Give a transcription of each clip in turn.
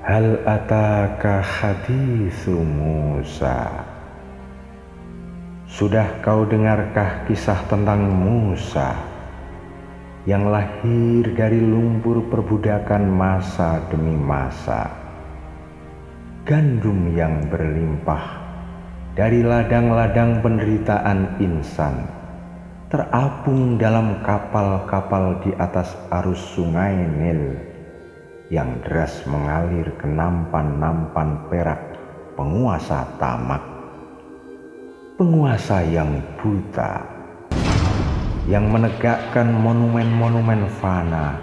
Hal ataka haditsu Musa. Sudah kau dengarkah kisah tentang Musa yang lahir dari lumpur perbudakan masa demi masa, gandum yang berlimpah dari ladang-ladang penderitaan insan, terapung dalam kapal-kapal di atas arus sungai Nil yang deras mengalir ke nampan-nampan perak penguasa tamak, penguasa yang buta, yang menegakkan monumen-monumen fana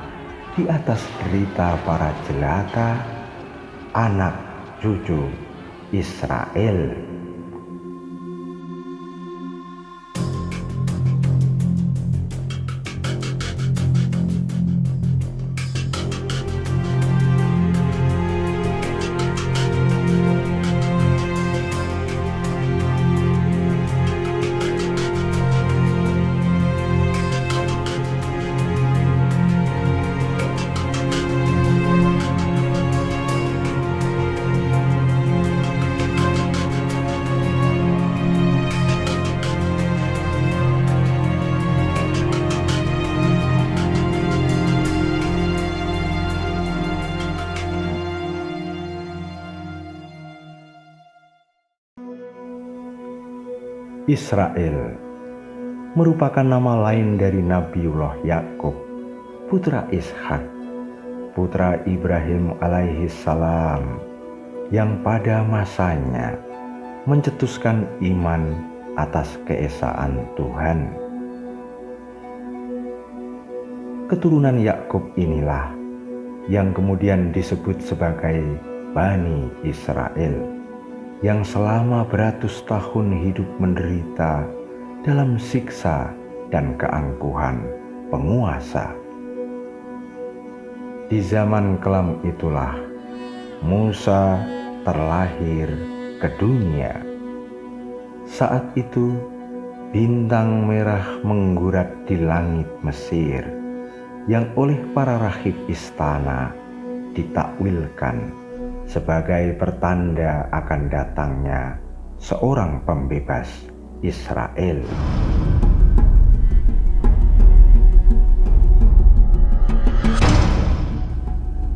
di atas derita para jelata, anak cucu Israel. Israel merupakan nama lain dari Nabiullah Yakub, putra Ishak, putra Ibrahim alaihi salam, yang pada masanya mencetuskan iman atas keesaan Tuhan. Keturunan Yakub inilah yang kemudian disebut sebagai Bani Israel, yang selama beratus tahun hidup menderita dalam siksa dan keangkuhan penguasa. Di zaman kelam itulah Musa terlahir ke dunia. Saat itu bintang merah menggurat di langit Mesir, yang oleh para rahib istana ditakwilkan sebagai pertanda akan datangnya seorang pembebas Israel.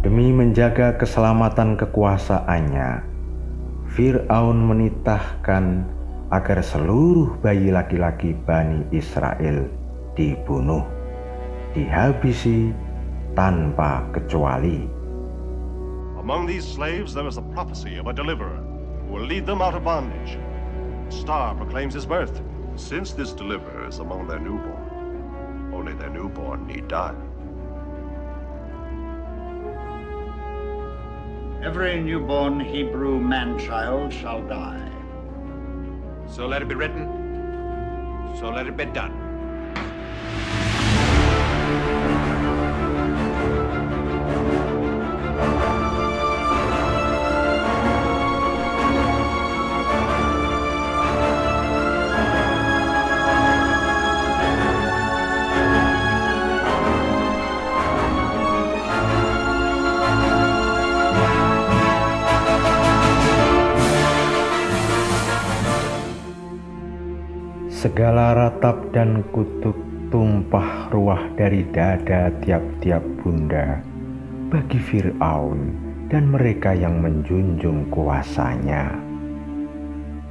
Demi menjaga keselamatan kekuasaannya, Fir'aun menitahkan agar seluruh bayi laki-laki Bani Israel dibunuh, dihabisi tanpa kecuali. Among these slaves there is a prophecy of a deliverer who will lead them out of bondage. The star proclaims his birth. Since this deliverer is among their newborn, only their newborn need die. Every newborn Hebrew man-child shall die. So let it be written, so let it be done. Segala ratap dan kutuk tumpah ruah dari dada tiap-tiap bunda bagi Fir'aun dan mereka yang menjunjung kuasanya.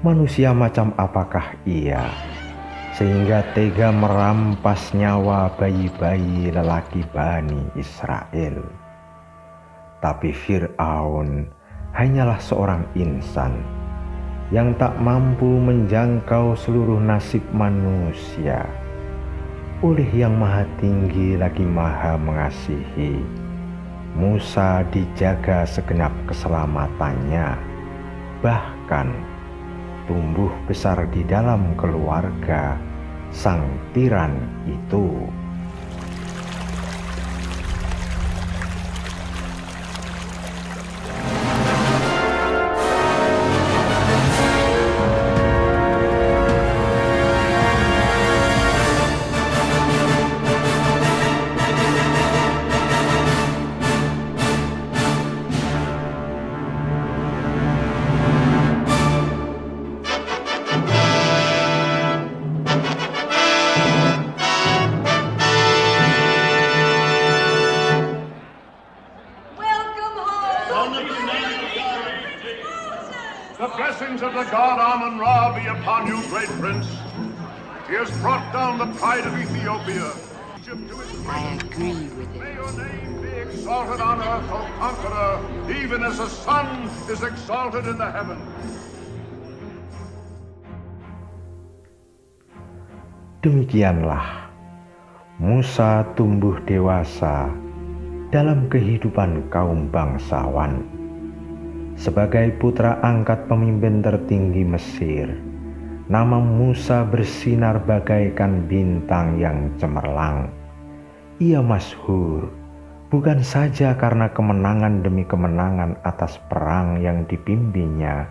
Manusia macam apakah ia sehingga tega merampas nyawa bayi-bayi lelaki Bani Israel? Tapi Fir'aun hanyalah seorang insan yang tak mampu menjangkau seluruh nasib manusia. Oleh Yang Maha Tinggi lagi Maha Mengasihi, Musa dijaga segenap keselamatannya, bahkan tumbuh besar di dalam keluarga sang tiran itu. The blessings of the god Amun-Ra be upon you, great prince. He has brought down the pride of Ethiopia. I agree with May it. your name be exalted on earth, O conqueror, even as the sun is exalted in the heavens. Demikianlah Musa tumbuh dewasa dalam kehidupan kaum bangsawan. Sebagai putra angkat pemimpin tertinggi Mesir, nama Musa bersinar bagaikan bintang yang cemerlang. Ia masyhur bukan saja karena kemenangan demi kemenangan atas perang yang dipimpinnya,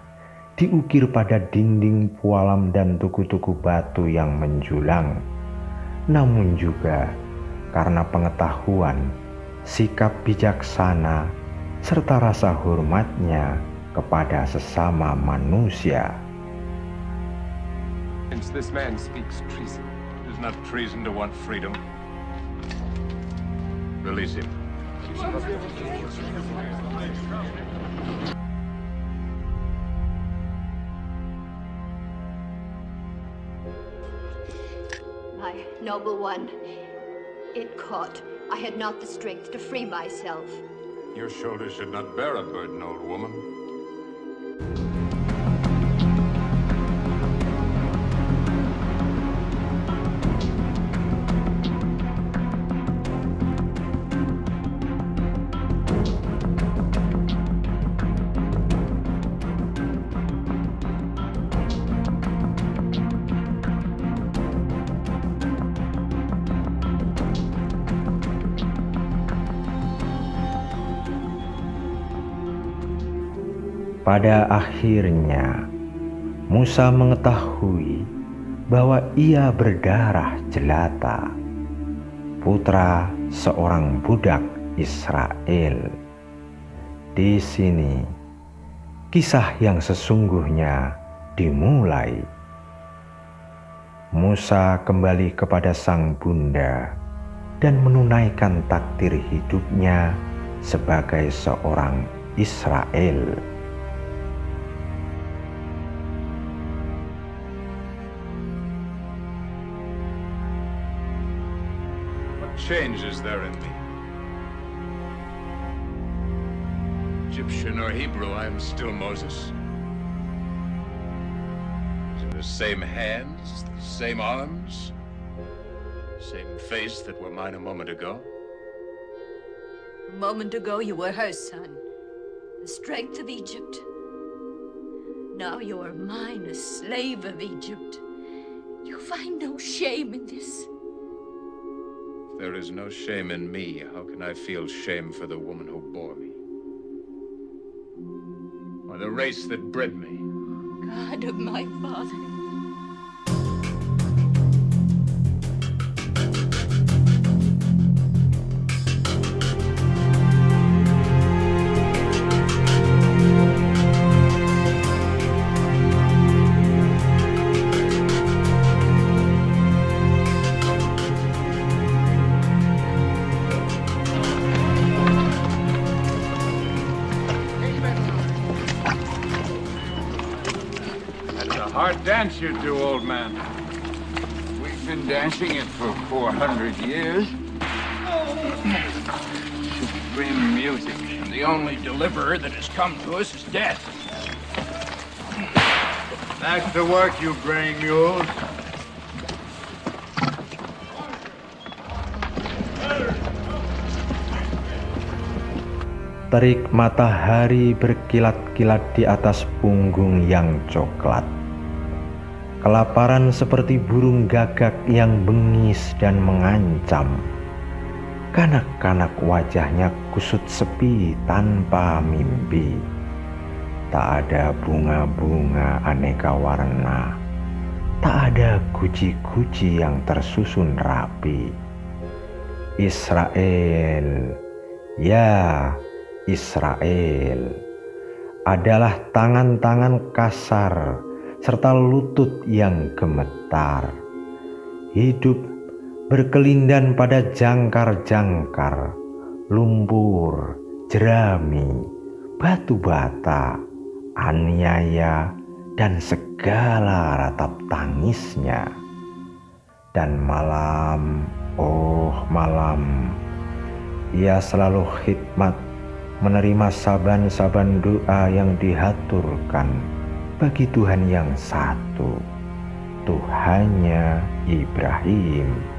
diukir pada dinding pualam dan tugu-tugu batu yang menjulang, namun juga karena pengetahuan, sikap bijaksana, serta rasa hormatnya kepada sesama manusia. Since this man speaks treason, It is not treason to want freedom. Release him. My noble one, it caught. I had not the strength to free myself. Your shoulders should not bear a burden, old woman. Pada akhirnya, Musa mengetahui bahwa ia berdarah jelata, putra seorang budak Israel. Di sini, kisah yang sesungguhnya dimulai. Musa kembali kepada sang bunda dan menunaikan takdir hidupnya sebagai seorang Israel. change is there in me? Egyptian or Hebrew, I am still Moses. The same hands, the same arms, same face that were mine a moment ago. A moment ago you were her son, the strength of Egypt. Now you are mine, a slave of Egypt. You find no shame in this? If there is no shame in me, how can I feel shame for the woman who bore me? Or the race that bred me? God of my father. Hard dance you do, old man. We've been dancing it for 400 years. Supreme music. And the only deliverer that has come to us is death. Back to work, you braying mules. Terik matahari berkilat-kilat di atas punggung yang coklat. Kelaparan seperti burung gagak yang bengis dan mengancam. Kanak-kanak wajahnya kusut sepi tanpa mimpi. Tak ada bunga-bunga aneka warna. Tak ada guci-guci yang tersusun rapi. Israel, ya Israel, adalah tangan-tangan kasar serta lutut yang gemetar. Hidup berkelindan pada jangkar-jangkar, lumpur, jerami, batu bata, aniaya, dan segala ratap tangisnya. Dan malam, oh malam, ia selalu khidmat menerima saban-saban doa yang dihaturkan bagi Tuhan yang satu, Tuhannya Ibrahim.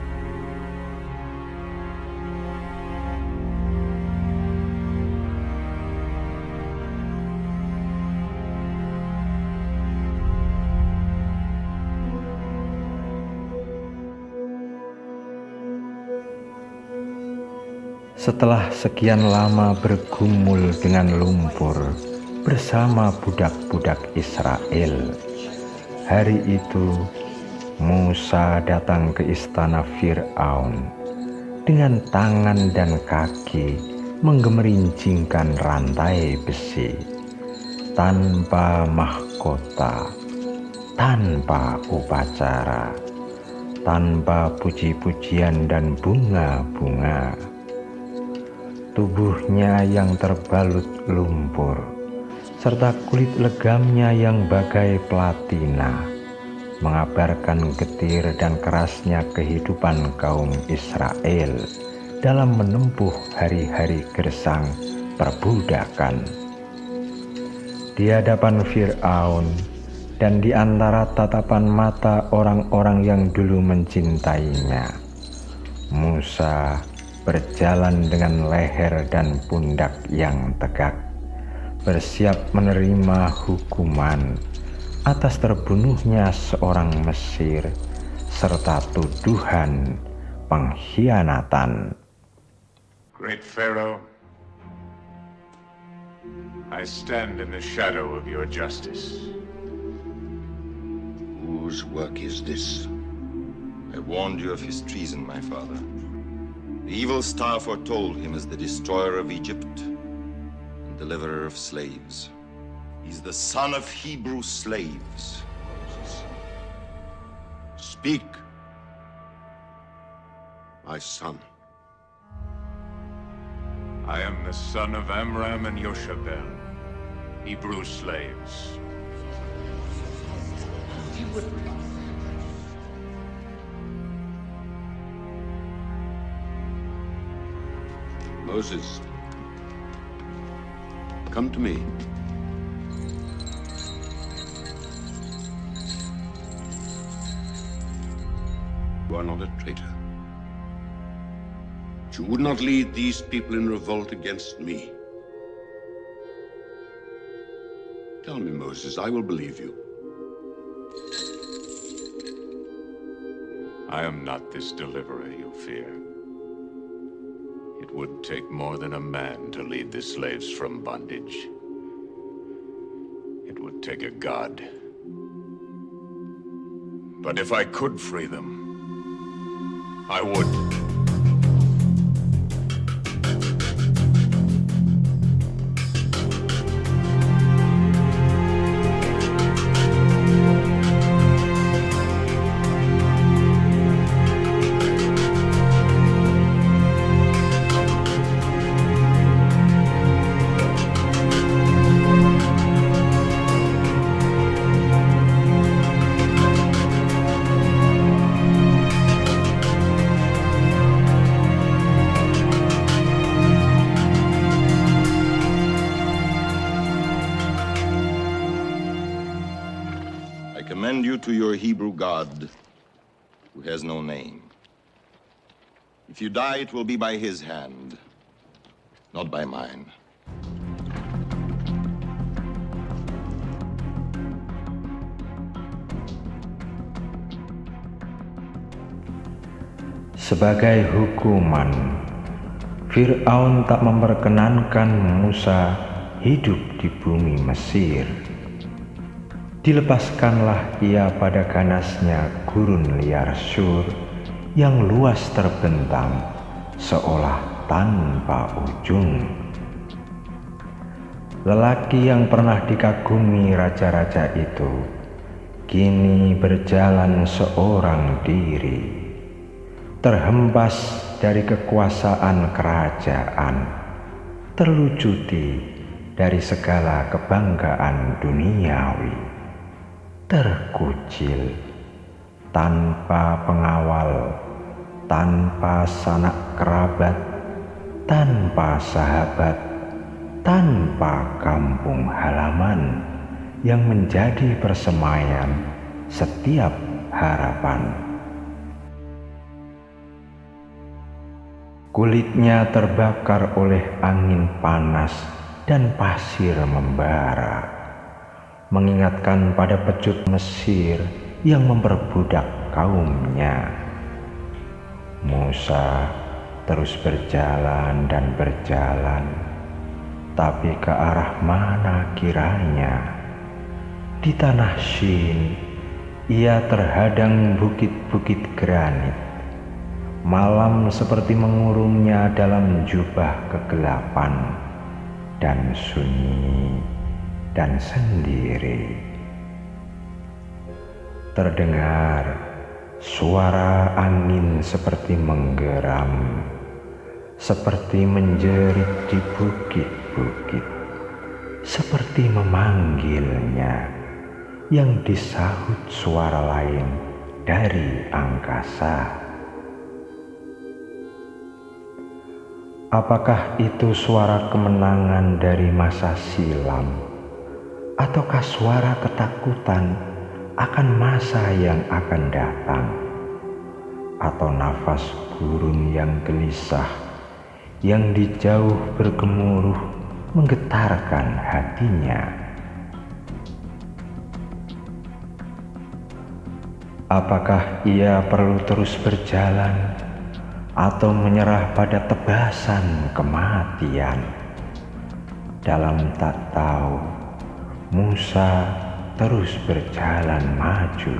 Setelah sekian lama bergumul dengan lumpur bersama budak-budak Israel, hari itu Musa datang ke istana Fir'aun dengan tangan dan kaki menggemerincingkan rantai besi, tanpa mahkota, tanpa upacara, tanpa puji-pujian dan bunga-bunga. Tubuhnya yang terbalut lumpur, serta kulit legamnya yang bagai platina, mengabarkan getir dan kerasnya kehidupan kaum Israel dalam menempuh hari-hari gersang perbudakan. Di hadapan Fir'aun dan di antara tatapan mata orang-orang yang dulu mencintainya, Musa berjalan dengan leher dan pundak yang tegak, bersiap menerima hukuman atas terbunuhnya seorang Mesir serta tuduhan pengkhianatan. Great Pharaoh, I stand in the shadow of your justice. Whose work is this? I warned you of his treason, my father. The evil star foretold him as the destroyer of Egypt and deliverer of slaves. He's the son of Hebrew slaves. Speak, my son. I am the son of Amram and Yoshabel, Hebrew slaves. Moses, come to me. You are not a traitor. But you would not lead these people in revolt against me. Tell me, Moses, I will believe you. I am not this deliverer you fear. It would take more than a man to lead the slaves from bondage. It would take a god. But if I could free them, I would. Commend you to your Hebrew God, who has no name. If you die, it will be by his hand, not by mine. Sebagai hukuman, Fir'aun tak memperkenankan Musa hidup di bumi Mesir. Dilepaskanlah ia pada ganasnya gurun liar Sur yang luas terbentang seolah tanpa ujung. Lelaki yang pernah dikagumi raja-raja itu kini berjalan seorang diri, terhempas dari kekuasaan kerajaan, terlucuti dari segala kebanggaan duniawi, terkucil, tanpa pengawal, tanpa sanak kerabat, tanpa sahabat, tanpa kampung halaman yang menjadi persemaian setiap harapan. Kulitnya terbakar oleh angin panas dan pasir membara, mengingatkan pada pecut Mesir yang memperbudak kaumnya. Musa terus berjalan dan berjalan, tapi ke arah mana kiranya? Di tanah Shin, ia terhadang bukit-bukit granit. Malam seperti mengurungnya dalam jubah kegelapan dan sunyi dan sendiri. Terdengar suara angin seperti menggeram, seperti menjerit di bukit-bukit, seperti memanggilnya, yang disahut suara lain dari angkasa. Apakah itu suara kemenangan dari masa silam, ataukah suara ketakutan akan masa yang akan datang, atau nafas gurun yang gelisah yang di jauh bergemuruh menggetarkan hatinya? Apakah ia perlu terus berjalan atau menyerah pada tebasan kematian? Dalam tak tahu, Musa terus berjalan maju.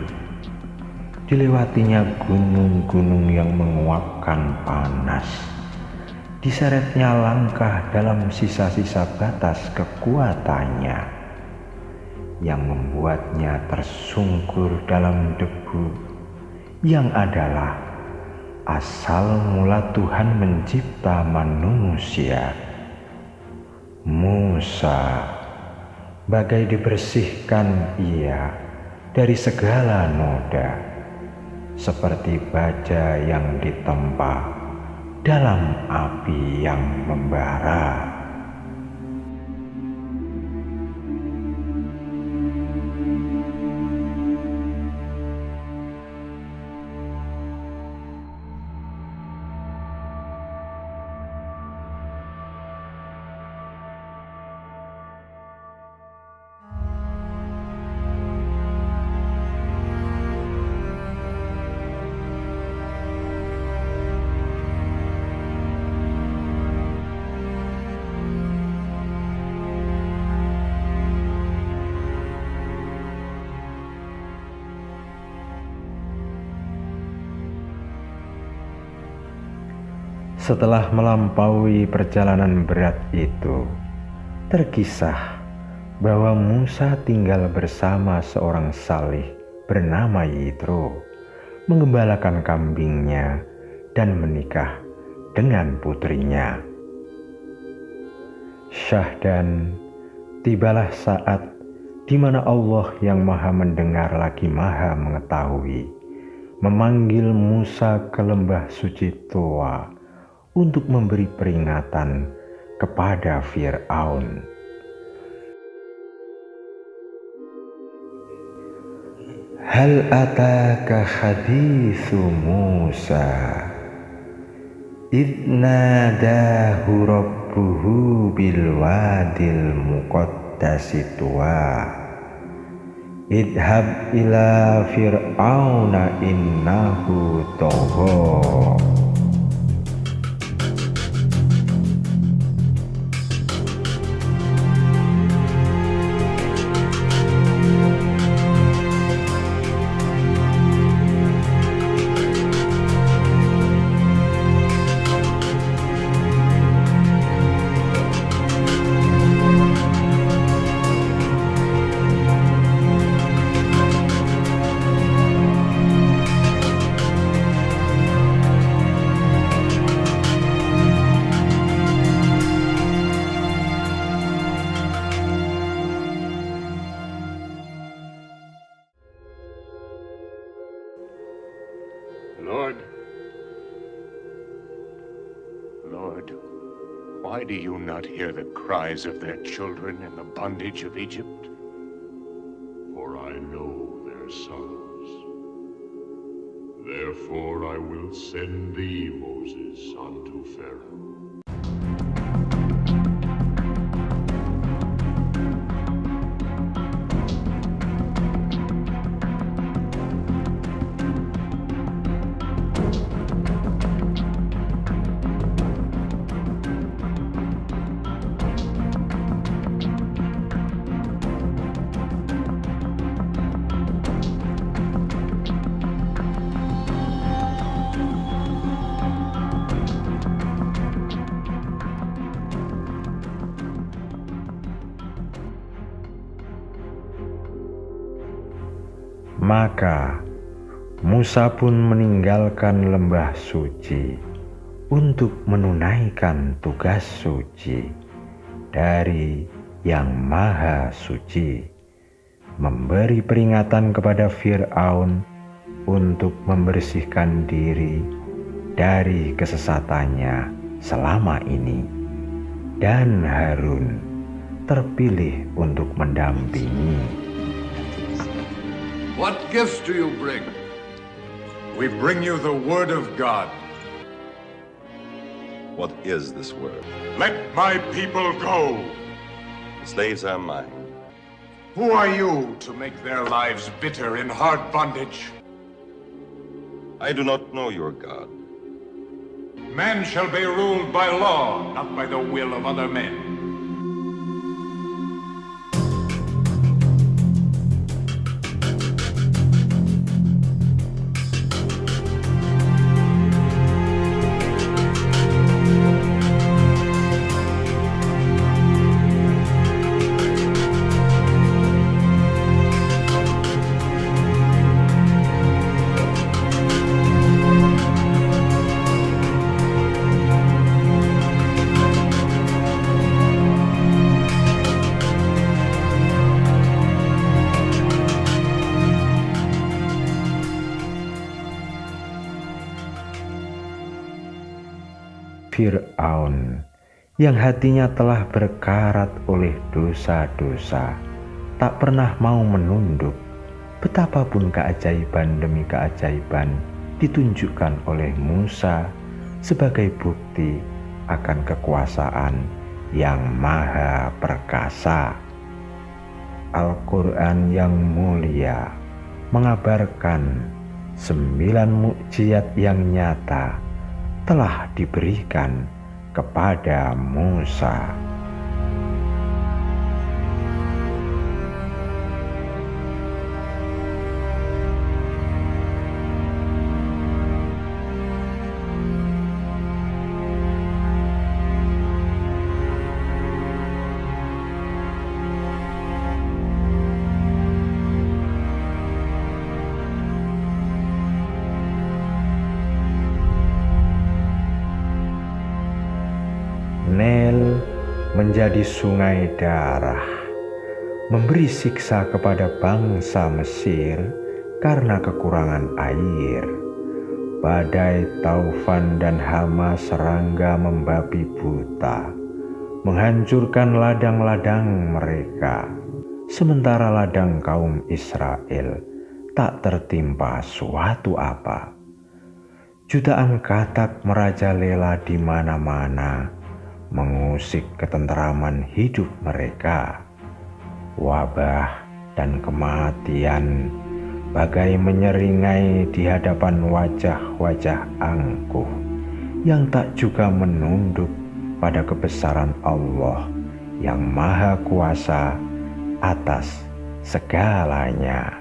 Dilewatinya gunung-gunung yang menguapkan panas. Diseretnya langkah dalam sisa-sisa batas kekuatannya, yang membuatnya tersungkur dalam debu yang adalah asal mula Tuhan mencipta manusia. Musa, bagai dibersihkan ia dari segala noda, seperti baja yang ditempa dalam api yang membara. Setelah melampaui perjalanan berat itu, terkisah bahwa Musa tinggal bersama seorang salih bernama Yitro, mengembalakan kambingnya dan menikah dengan putrinya. Syahdan, tibalah saat di mana Allah yang Maha Mendengar lagi Maha Mengetahui memanggil Musa ke lembah suci Toa untuk memberi peringatan kepada Fir'aun. Hal ataka hadithu Musa idh nadahu rabbuhu bil wadil muqaddasi tuwa idhab ila fir'auna innahu tagha. Lord, why do you not hear the cries of their children in the bondage of Egypt? For I know their sorrows. Therefore I will send thee, Moses, unto Pharaoh. Maka Musa pun meninggalkan lembah suci untuk menunaikan tugas suci dari Yang Maha Suci, memberi peringatan kepada Fir'aun untuk membersihkan diri dari kesesatannya selama ini, dan Harun terpilih untuk mendampingi. What gifts do you bring? We bring you the word of God. What is this word? Let my people go. The slaves are mine. Who are you to make their lives bitter in hard bondage? I do not know your God. Man shall be ruled by law, not by the will of other men. Fir'aun yang hatinya telah berkarat oleh dosa-dosa tak pernah mau menunduk, betapapun keajaiban demi keajaiban ditunjukkan oleh Musa sebagai bukti akan kekuasaan yang maha perkasa. Al-Quran yang mulia mengabarkan 9 mukjizat yang nyata telah diberikan kepada Musa. Nil menjadi sungai darah, memberi siksa kepada bangsa Mesir karena kekurangan air. Badai, taufan, dan hama serangga membabi buta, menghancurkan ladang-ladang mereka, sementara ladang kaum Israel tak tertimpa suatu apa. Jutaan katak merajalela di mana-mana, mengusik ketenteraman hidup mereka. Wabah dan kematian bagai menyeringai di hadapan wajah-wajah angkuh yang tak juga menunduk pada kebesaran Allah yang maha kuasa atas segalanya.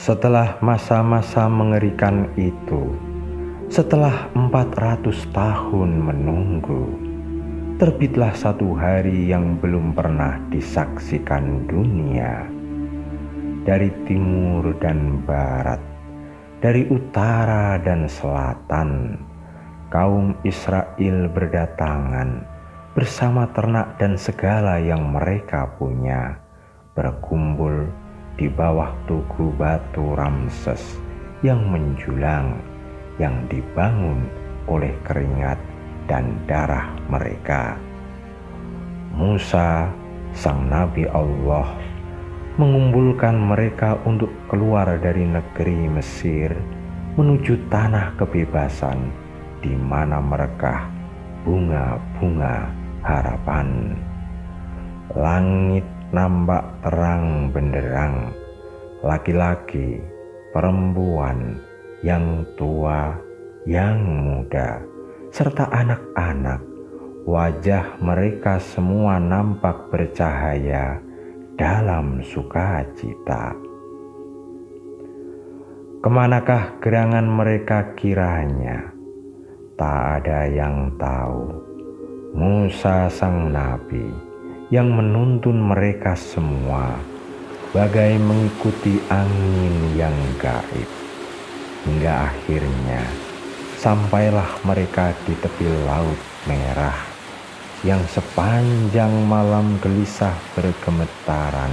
Setelah masa-masa mengerikan itu, setelah 400 tahun menunggu, terbitlah satu hari yang belum pernah disaksikan dunia. Dari timur dan barat, dari utara dan selatan, kaum Israel berdatangan bersama ternak dan segala yang mereka punya, berkumpul di bawah tugu batu Ramses yang menjulang, yang dibangun oleh keringat dan darah mereka. Musa, sang nabi Allah, mengumpulkan mereka untuk keluar dari negeri Mesir menuju tanah kebebasan di mana merekah bunga-bunga harapan. Langit nampak terang benderang, laki-laki, perempuan, yang tua, yang muda, serta anak-anak, wajah mereka semua nampak bercahaya dalam sukacita. Kemanakah gerangan mereka kiranya? Tak ada yang tahu. Musa sang nabi yang menuntun mereka semua bagai mengikuti angin yang gaib, hingga akhirnya sampailah mereka di tepi Laut Merah yang sepanjang malam gelisah bergemetaran,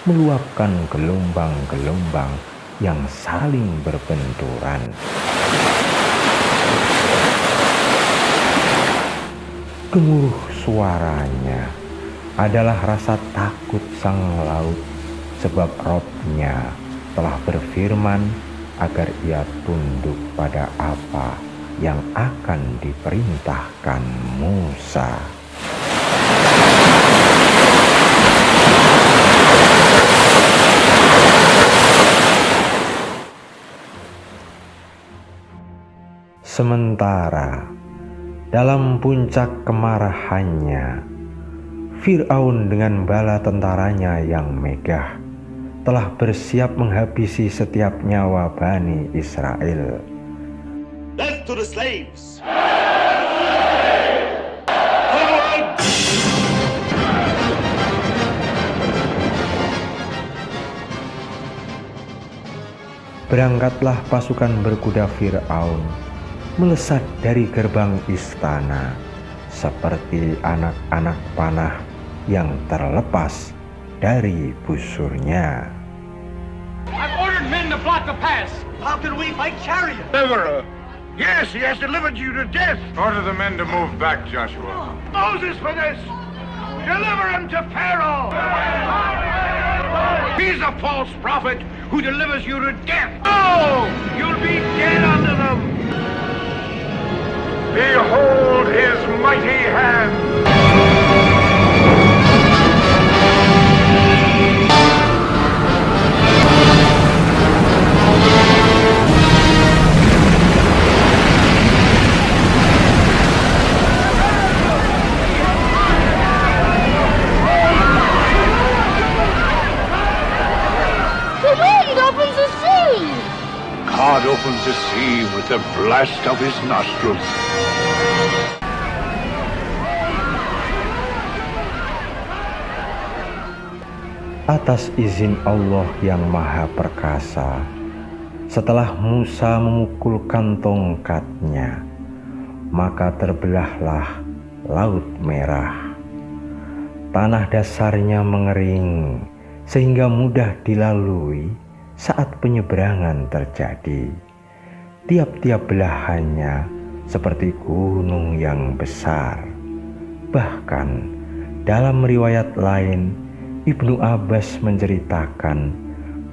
meluapkan gelombang-gelombang yang saling berbenturan. Gemuruh suaranya adalah rasa takut sang laut, sebab Robnya telah berfirman agar ia tunduk pada apa yang akan diperintahkan Musa. Sementara dalam puncak kemarahannya, Fir'aun dengan bala tentaranya yang megah telah bersiap menghabisi setiap nyawa Bani Israel. Death to the slaves! Berangkatlah pasukan berkuda Fir'aun melesat dari gerbang istana seperti anak-anak panah yang terlepas dari busurnya. I've ordered men to block the pass. How can we fight chariots? Deliverer! Yes, he has delivered you to death! Order the men to move back, Joshua. Moses for this! Deliver him to Pharaoh! He's a false prophet who delivers you to death! Oh! You'll be dead under them! Behold his mighty hand! The wind opens the sea! God opens the sea with the blast of his nostrils. Atas izin Allah yang Maha Perkasa, setelah Musa memukulkan tongkatnya, maka terbelahlah Laut Merah. Tanah dasarnya mengering sehingga mudah dilalui saat penyeberangan terjadi. Tiap-tiap belahannya seperti gunung yang besar. Bahkan dalam riwayat lain, Ibnu Abbas menceritakan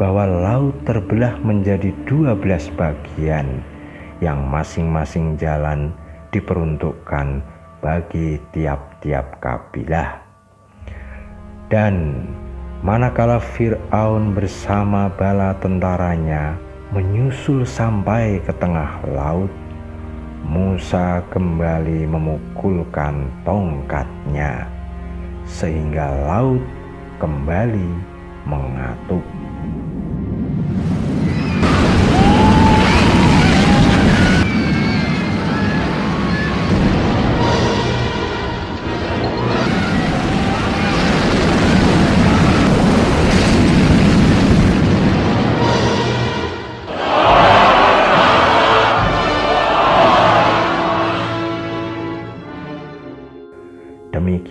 bahwa laut terbelah menjadi 12 bagian yang masing-masing jalan diperuntukkan bagi tiap-tiap kabilah. Dan manakala Fir'aun bersama bala tentaranya menyusul sampai ke tengah laut, Musa kembali memukulkan tongkatnya sehingga laut kembali mengatup.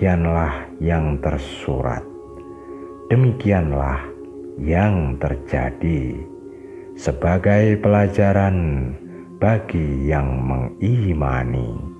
demikianlah yang tersurat, demikianlah yang terjadi sebagai pelajaran bagi yang mengimani.